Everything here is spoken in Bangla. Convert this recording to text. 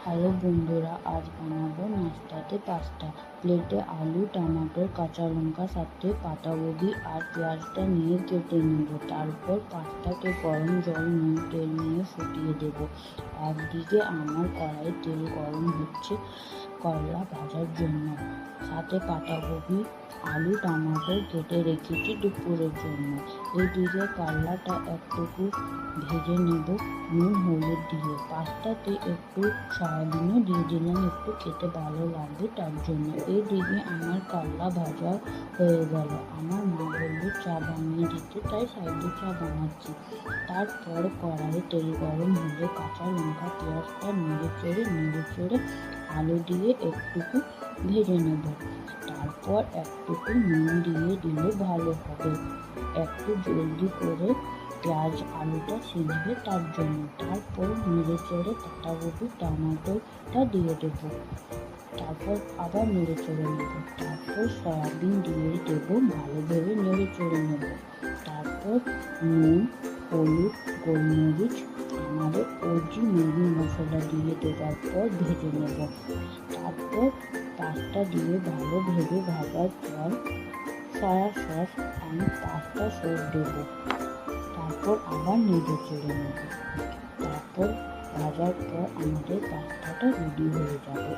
হ্যালো বন্ধুরা, আজ বানাবো নাস্তাতে পাস্তা। প্লেটে আলু, টমেটো, কাঁচা লঙ্কা, সাথে পাতাকপি আর পেঁয়াজটা নিয়ে কেটে নেব। তারপর পাস্তাকে গরম জল, নুন, তেল নিয়ে ফুটিয়ে দেব। একদিকে আমার কড়াই তেল গরম হচ্ছে করলা ভাজার জন্য। সাথে পাতাকপি, আলু, টমেটো কেটে রেখেছি দুপুরের জন্য। এদিকে করলাটা একটুকু ভেজে নেব নুন হলুদ দিয়ে। পাস্তাতে একটু সয়াবিনও দিয়ে দিলাম, একটু খেতে ভালো লাগবে তার জন্য। এদিকে আমার করলা ভাজা হয়ে গেল। আমার মা বলল চা বানিয়ে দিতে, তাই সাইডে চা বানাচ্ছি। তারপর কড়াইয়ে তেল গরম হলে কাঁচা লঙ্কা, পেঁয়াজটা নেড়ে চেড়ে আলু দিয়ে একটুকু ভেজে নেব। তারপর একটুকু নুন দিয়ে দিলে ভালো হবে, একটু জলদি করে পেঁয়াজ আলুটা সিঝবে তার জন্য। তারপর নেড়ে চেড়ে পাতাকপি, টমেটোটা দিয়ে দেবো। তারপর আবার নেড়ে চেড়ে নেব। তারপর সয়াবিন দিয়ে দেবো, ভালোভাবে নেড়ে চেড়ে নেব। তারপর নুন, হলুদ, গোলমরিচ, আমাদের ওজি ম্যাগি মশলা দিয়ে দেওয়ার পর ভেজে নেব। তারপর পাস্তা দিয়ে ভালোভাবে ভাজার পর সয়া সস আর পাস্তা সস দেবো। তারপর আবার নেড়ে চেড়ে নেব। তারপর ভাজার পর আমাদের পাস্তাটা রেডি হয়ে যাবে।